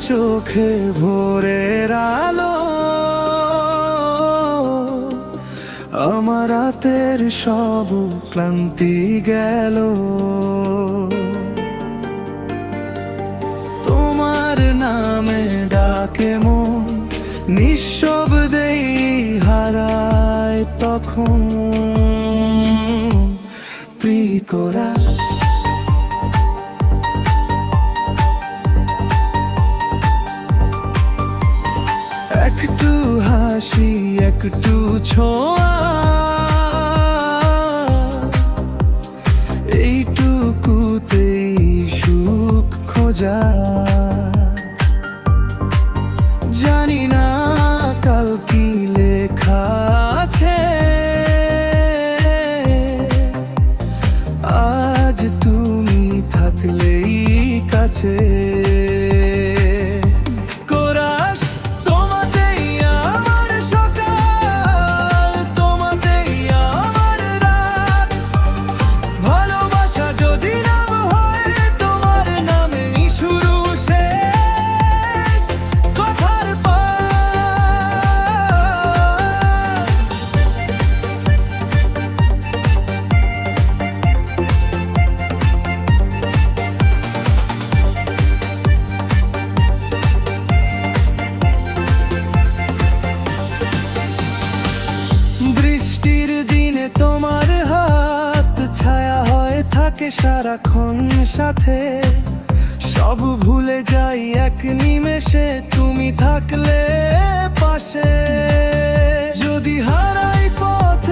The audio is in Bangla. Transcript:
চোখে ভোরের আলো, আমার রাতের সব ক্লান্তি গেল। তোমার নামে ডাকে মন, নিঃশব্দেই হারায় তখন প্রিয়করা। একটু হাসি, একটু ছোঁয়া, এইটুকুতেই সুখ খোঁজা। জানি না কাল কি লেখা আছে, আজ তুমি থাকলেই কাছে। বৃষ্টির দিনে তোমার হাত ছায়া হয়ে থাকে সারাক্ষণ সাথে। সব ভুলে যাই এক নিমেষে তুমি থাকলে পাশে। যদি হারাই পথ